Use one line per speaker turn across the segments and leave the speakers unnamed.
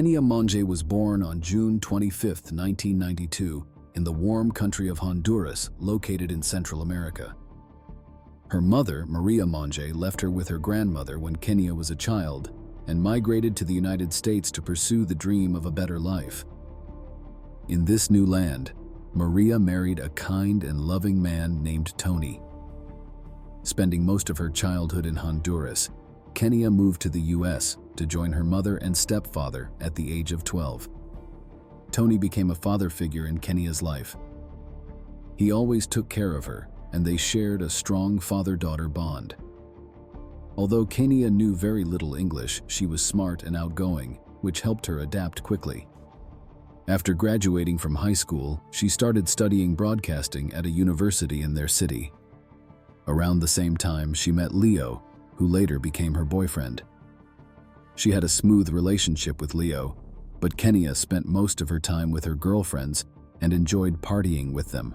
Kenia Monge was born on June 25, 1992, in the warm country of Honduras, located in Central America. Her mother, Maria Monge, left her with her grandmother when Kenia was a child and migrated to the United States to pursue the dream of a better life. In this new land, Maria married a kind and loving man named Tony. Spending most of her childhood in Honduras, Kenia moved to the U.S. to join her mother and stepfather at the age of 12. Tony became a father figure in Kenia's life. He always took care of her, and they shared a strong father-daughter bond. Although Kenia knew very little English, she was smart and outgoing, which helped her adapt quickly. After graduating from high school, she started studying broadcasting at a university in their city. Around the same time, she met Leo, who later became her boyfriend. She had a smooth relationship with Leo, but Kenia spent most of her time with her girlfriends and enjoyed partying with them.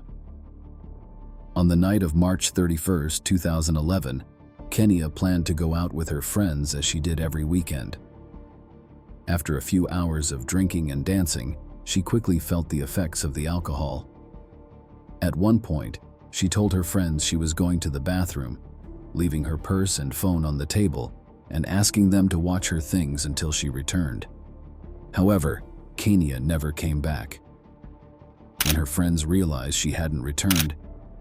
On the night of March 31, 2011, Kenia planned to go out with her friends as she did every weekend. After a few hours of drinking and dancing, she quickly felt the effects of the alcohol. At one point, she told her friends she was going to the bathroom, leaving her purse and phone on the table and asking them to watch her things until she returned. However, Kenia never came back. When her friends realized she hadn't returned,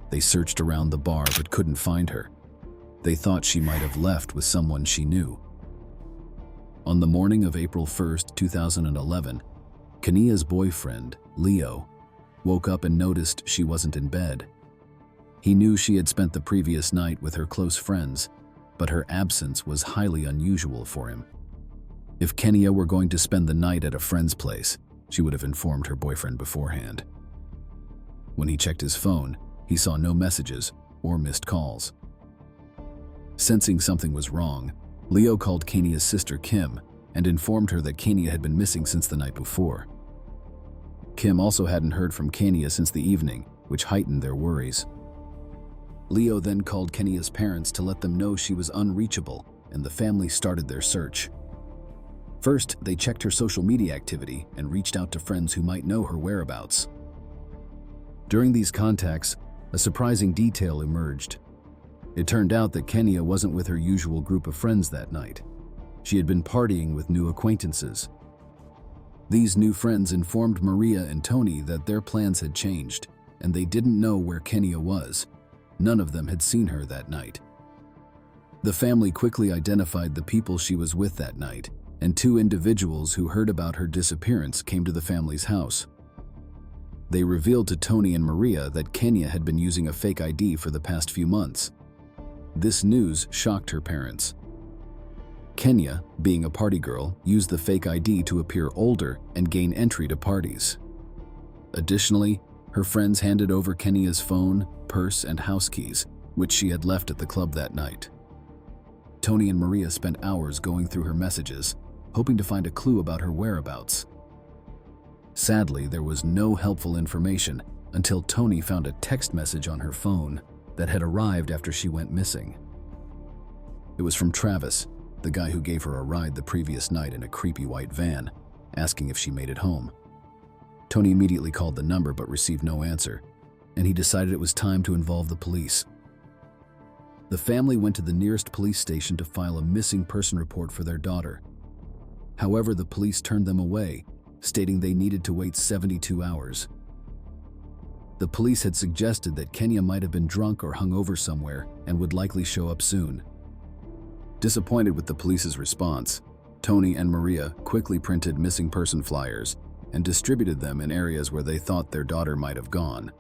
they searched around the bar but couldn't find her. They thought she might have left with someone she knew. On the morning of April 1, 2011, Kenia's boyfriend, Leo, woke up and noticed she wasn't in bed. He knew she had spent the previous night with her close friends, but her absence was highly unusual for him. If Kenia were going to spend the night at a friend's place, she would have informed her boyfriend beforehand. When he checked his phone, he saw no messages or missed calls. Sensing something was wrong, Leo called Kenia's sister Kim and informed her that Kenia had been missing since the night before. Kim also hadn't heard from Kenia since the evening, which heightened their worries. Leo then called Kenia's parents to let them know she was unreachable, and the family started their search. First, they checked her social media activity and reached out to friends who might know her whereabouts. During these contacts, a surprising detail emerged. It turned out that Kenia wasn't with her usual group of friends that night. She had been partying with new acquaintances. These new friends informed Maria and Tony that their plans had changed, and they didn't know where Kenia was. None of them had seen her that night. The family quickly identified the people she was with that night, and two individuals who heard about her disappearance came to the family's house. They revealed to Tony and Maria that Kenia had been using a fake ID for the past few months. This news shocked her parents. Kenia, being a party girl, used the fake ID to appear older and gain entry to parties. Additionally, her friends handed over Kenia's phone, purse, and house keys, which she had left at the club that night. Tony and Maria spent hours going through her messages, hoping to find a clue about her whereabouts. Sadly, there was no helpful information until Tony found a text message on her phone that had arrived after she went missing. It was from Travis, the guy who gave her a ride the previous night in a creepy white van, asking if she made it home. Tony immediately called the number but received no answer, and he decided it was time to involve the police. The family went to the nearest police station to file a missing person report for their daughter. However, the police turned them away, stating they needed to wait 72 hours. The police had suggested that Kenia might have been drunk or hungover somewhere and would likely show up soon. Disappointed with the police's response, Tony and Maria quickly printed missing person flyers and distributed them in areas where they thought their daughter might have gone.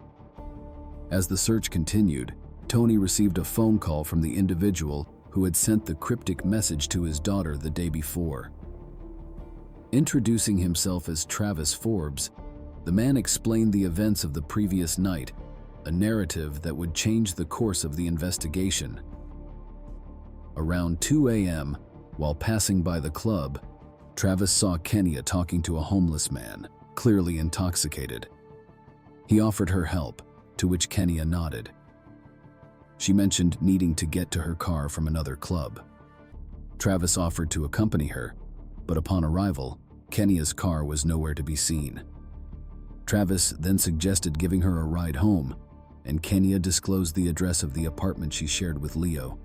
As the search continued, Tony received a phone call from the individual who had sent the cryptic message to his daughter the day before. Introducing himself as Travis Forbes, the man explained the events of the previous night, a narrative that would change the course of the investigation. Around 2 a.m., while passing by the club, Travis saw Kenia talking to a homeless man, clearly intoxicated. He offered her help, to which Kenia nodded. She mentioned needing to get to her car from another club. Travis offered to accompany her, but upon arrival, Kenia's car was nowhere to be seen. Travis then suggested giving her a ride home, and Kenia disclosed the address of the apartment she shared with Leo.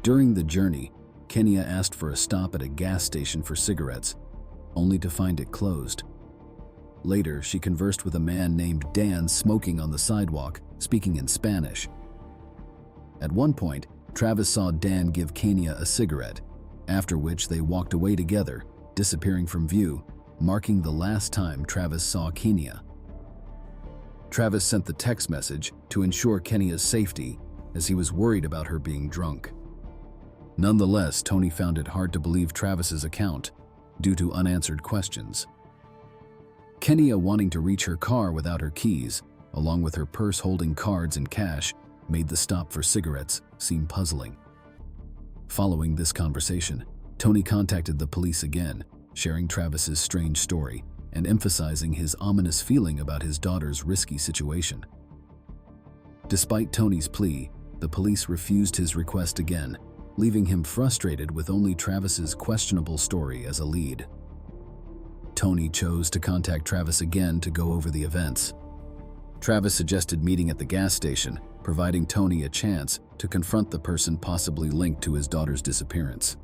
During the journey, Kenia asked for a stop at a gas station for cigarettes, only to find it closed. Later, she conversed with a man named Dan smoking on the sidewalk, speaking in Spanish. At one point, Travis saw Dan give Kenia a cigarette, after which they walked away together, disappearing from view, marking the last time Travis saw Kenia. Travis sent the text message to ensure Kenia's safety, as he was worried about her being drunk. Nonetheless, Tony found it hard to believe Travis's account, due to unanswered questions. Kenia wanting to reach her car without her keys, along with her purse holding cards and cash, made the stop for cigarettes seem puzzling. Following this conversation, Tony contacted the police again, sharing Travis's strange story and emphasizing his ominous feeling about his daughter's risky situation. Despite Tony's plea, the police refused his request again, leaving him frustrated with only Travis's questionable story as a lead. Tony chose to contact Travis again to go over the events. Travis suggested meeting at the gas station, providing Tony a chance to confront the person possibly linked to his daughter's disappearance.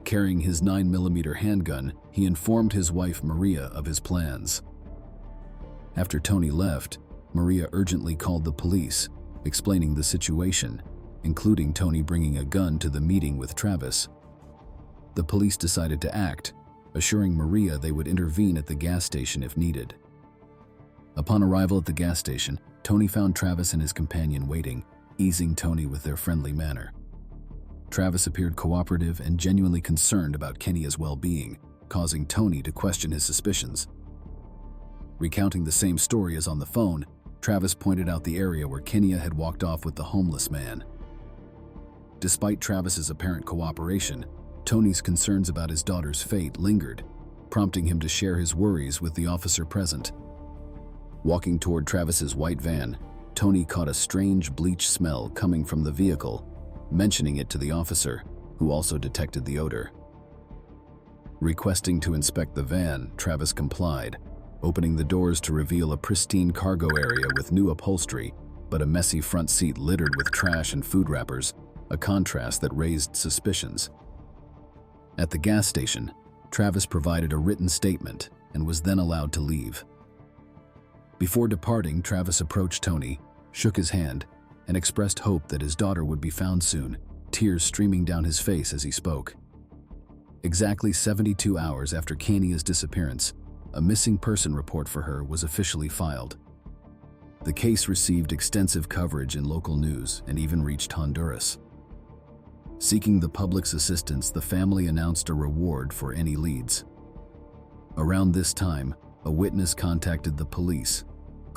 Carrying his 9mm handgun, he informed his wife Maria of his plans. After Tony left, Maria urgently called the police, explaining the situation, including Tony bringing a gun to the meeting with Travis. The police decided to act, assuring Maria they would intervene at the gas station if needed. Upon arrival at the gas station, Tony found Travis and his companion waiting, easing Tony with their friendly manner. Travis appeared cooperative and genuinely concerned about Kenia's well-being, causing Tony to question his suspicions. Recounting the same story as on the phone, Travis pointed out the area where Kenia had walked off with the homeless man. Despite Travis's apparent cooperation, Tony's concerns about his daughter's fate lingered, prompting him to share his worries with the officer present. Walking toward Travis's white van, Tony caught a strange bleach smell coming from the vehicle, mentioning it to the officer, who also detected the odor. Requesting to inspect the van, Travis complied, opening the doors to reveal a pristine cargo area with new upholstery, but a messy front seat littered with trash and food wrappers, a contrast that raised suspicions. At the gas station, Travis provided a written statement and was then allowed to leave. Before departing, Travis approached Tony, shook his hand, and expressed hope that his daughter would be found soon, tears streaming down his face as he spoke. Exactly 72 hours after Kenia's disappearance, a missing person report for her was officially filed. The case received extensive coverage in local news and even reached Honduras. Seeking the public's assistance, the family announced a reward for any leads. Around this time, a witness contacted the police,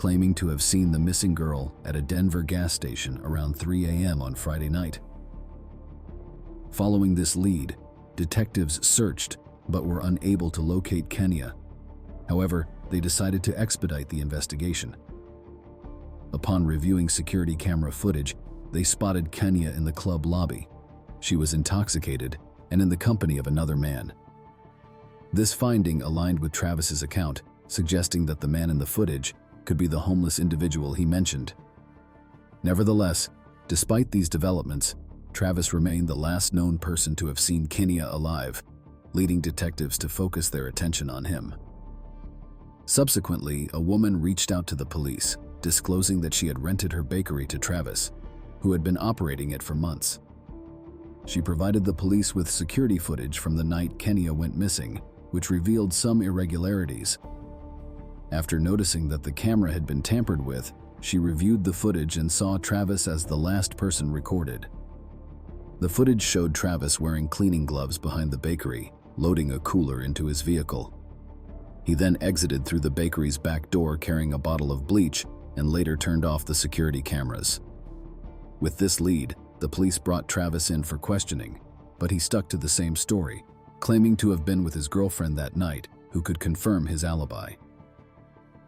claiming to have seen the missing girl at a Denver gas station around 3 a.m. on Friday night. Following this lead, detectives searched but were unable to locate Kenia. However, they decided to expedite the investigation. Upon reviewing security camera footage, they spotted Kenia in the club lobby. She was intoxicated and in the company of another man. This finding aligned with Travis's account, suggesting that the man in the footage could be the homeless individual he mentioned. Nevertheless, despite these developments, Travis remained the last known person to have seen Kenia alive, leading detectives to focus their attention on him. Subsequently, a woman reached out to the police, disclosing that she had rented her bakery to Travis, who had been operating it for months. She provided the police with security footage from the night Kenia went missing, which revealed some irregularities. After noticing that the camera had been tampered with, she reviewed the footage and saw Travis as the last person recorded. The footage showed Travis wearing cleaning gloves behind the bakery, loading a cooler into his vehicle. He then exited through the bakery's back door carrying a bottle of bleach and later turned off the security cameras. With this lead, the police brought Travis in for questioning, but he stuck to the same story, claiming to have been with his girlfriend that night, who could confirm his alibi.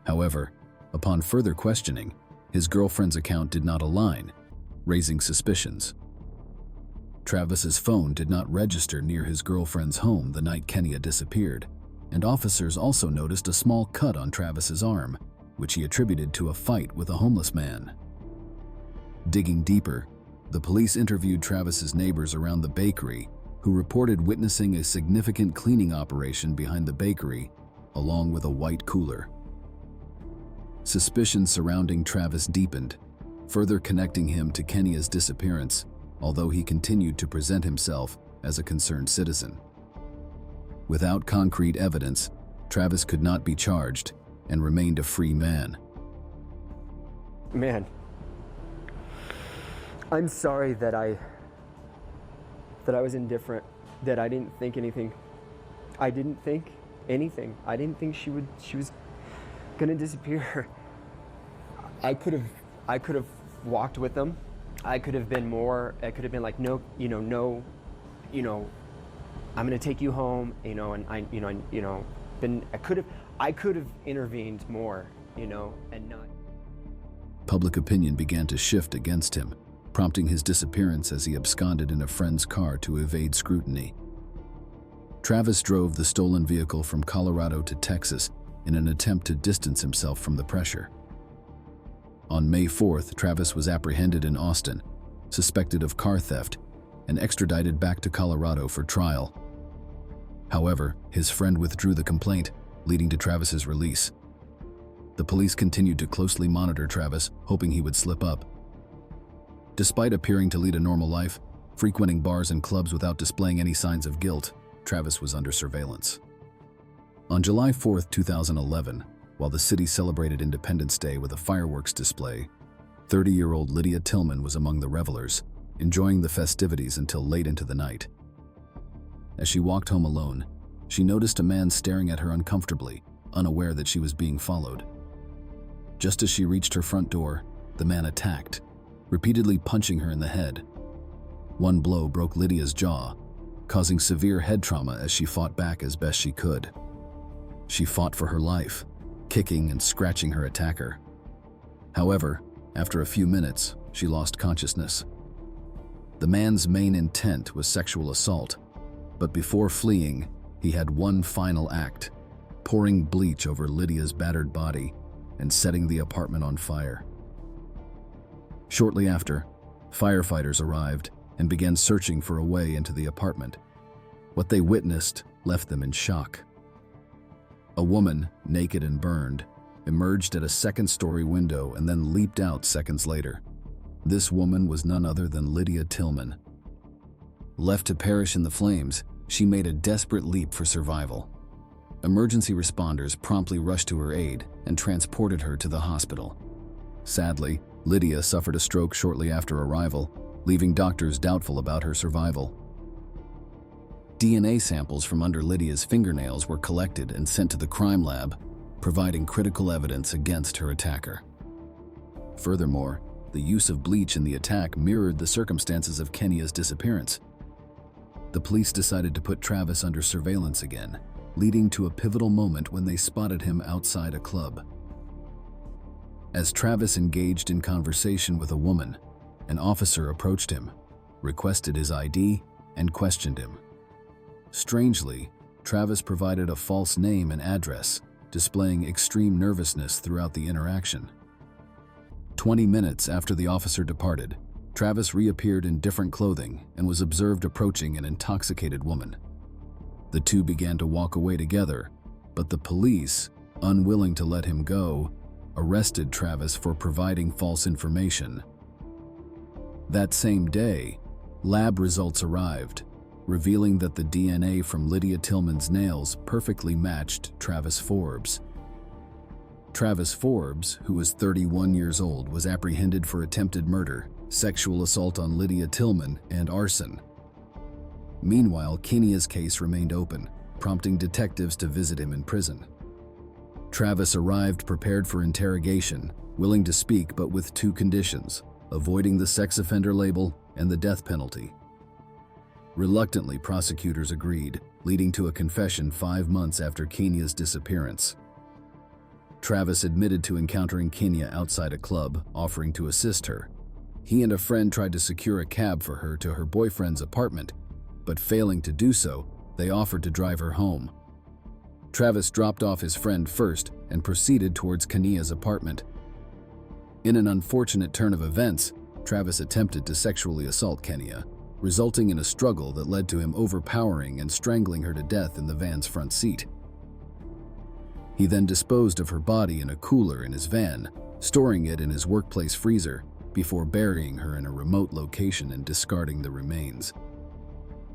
However, upon further questioning, his girlfriend's account did not align, raising suspicions. Travis's phone did not register near his girlfriend's home the night Kenia disappeared, and officers also noticed a small cut on Travis's arm, which he attributed to a fight with a homeless man. Digging deeper, the police interviewed Travis's neighbors around the bakery, who reported witnessing a significant cleaning operation behind the bakery, along with a white cooler. Suspicions surrounding Travis deepened, further connecting him to Kenia's disappearance, although he continued to present himself as a concerned citizen. Without concrete evidence, Travis could not be charged and remained a free man.
Man, I'm sorry that I was indifferent, that I didn't think anything. I didn't think anything. I didn't think she was gonna disappear. I could have walked with them. I could have been more. I could have been like, no, I'm gonna take you home, and I could have intervened more, and not.
Public opinion began to shift against him, prompting his disappearance as he absconded in a friend's car to evade scrutiny. Travis drove the stolen vehicle from Colorado to Texas in an attempt to distance himself from the pressure. On May 4th, Travis was apprehended in Austin, suspected of car theft, and extradited back to Colorado for trial. However, his friend withdrew the complaint, leading to Travis's release. The police continued to closely monitor Travis, hoping he would slip up. Despite appearing to lead a normal life, frequenting bars and clubs without displaying any signs of guilt, Travis was under surveillance. On July 4, 2011, while the city celebrated Independence Day with a fireworks display, 30-year-old Lydia Tillman was among the revelers, enjoying the festivities until late into the night. As she walked home alone, she noticed a man staring at her uncomfortably, unaware that she was being followed. Just as she reached her front door, the man attacked, repeatedly punching her in the head. One blow broke Lydia's jaw, causing severe head trauma as she fought back as best she could. She fought for her life, kicking and scratching her attacker. However, after a few minutes, she lost consciousness. The man's main intent was sexual assault, but before fleeing, he had one final act: pouring bleach over Lydia's battered body and setting the apartment on fire. Shortly after, firefighters arrived and began searching for a way into the apartment. What they witnessed left them in shock. A woman, naked and burned, emerged at a second-story window and then leaped out seconds later. This woman was none other than Lydia Tillman. Left to perish in the flames, she made a desperate leap for survival. Emergency responders promptly rushed to her aid and transported her to the hospital. Sadly, Lydia suffered a stroke shortly after arrival, leaving doctors doubtful about her survival. DNA samples from under Lydia's fingernails were collected and sent to the crime lab, providing critical evidence against her attacker. Furthermore, the use of bleach in the attack mirrored the circumstances of Kenia's disappearance. The police decided to put Travis under surveillance again, leading to a pivotal moment when they spotted him outside a club. As Travis engaged in conversation with a woman, an officer approached him, requested his ID, and questioned him. Strangely, Travis provided a false name and address, displaying extreme nervousness throughout the interaction. 20 minutes after the officer departed, Travis reappeared in different clothing and was observed approaching an intoxicated woman. The two began to walk away together, but the police, unwilling to let him go, arrested Travis for providing false information. That same day, lab results arrived, revealing that the DNA from Lydia Tillman's nails perfectly matched Travis Forbes. Travis Forbes, who was 31 years old, was apprehended for attempted murder, sexual assault on Lydia Tillman, and arson. Meanwhile, Kenia's case remained open, prompting detectives to visit him in prison. Travis arrived prepared for interrogation, willing to speak but with two conditions: avoiding the sex offender label and the death penalty. Reluctantly, prosecutors agreed, leading to a confession 5 months after Kenia's disappearance. Travis admitted to encountering Kenia outside a club, offering to assist her. he and a friend tried to secure a cab for her to her boyfriend's apartment, but failing to do so, they offered to drive her home. Travis dropped off his friend first and proceeded towards Kenia's apartment. In an unfortunate turn of events, Travis attempted to sexually assault Kenia, resulting in a struggle that led to him overpowering and strangling her to death in the van's front seat. He then disposed of her body in a cooler in his van, storing it in his workplace freezer, before burying her in a remote location and discarding the remains.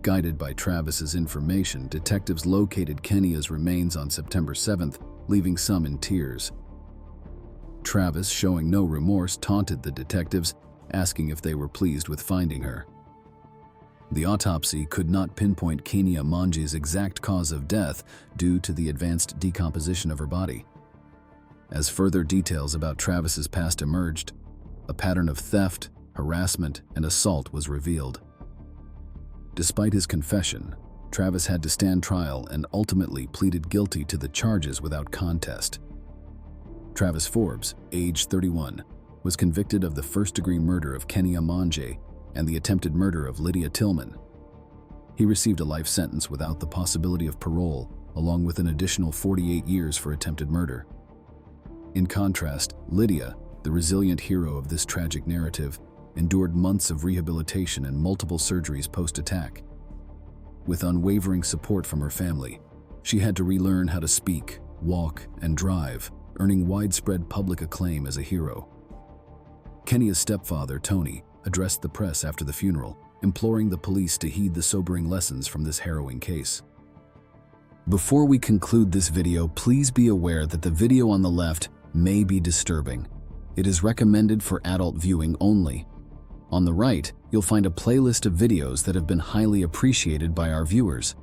Guided by Travis's information, detectives located Kenia's remains on September 7th, leaving some in tears. Travis, showing no remorse, taunted the detectives, asking if they were pleased with finding her. The autopsy could not pinpoint Kenia Monge's exact cause of death due to the advanced decomposition of her body. As further details about Travis's past emerged, a pattern of theft, harassment, and assault was revealed. Despite his confession, Travis had to stand trial and ultimately pleaded guilty to the charges without contest. Travis Forbes, age 31, was convicted of the first-degree murder of Kenia Monge and the attempted murder of Lydia Tillman. He received a life sentence without the possibility of parole, along with an additional 48 years for attempted murder. In contrast, Lydia, the resilient hero of this tragic narrative, endured months of rehabilitation and multiple surgeries post-attack. With unwavering support from her family, she had to relearn how to speak, walk, and drive, earning widespread public acclaim as a hero. Kenia's stepfather, Tony, addressed the press after the funeral, imploring the police to heed the sobering lessons from this harrowing case. Before we conclude this video, please be aware that the video on the left may be disturbing. It is recommended for adult viewing only. On the right, you'll find a playlist of videos that have been highly appreciated by our viewers.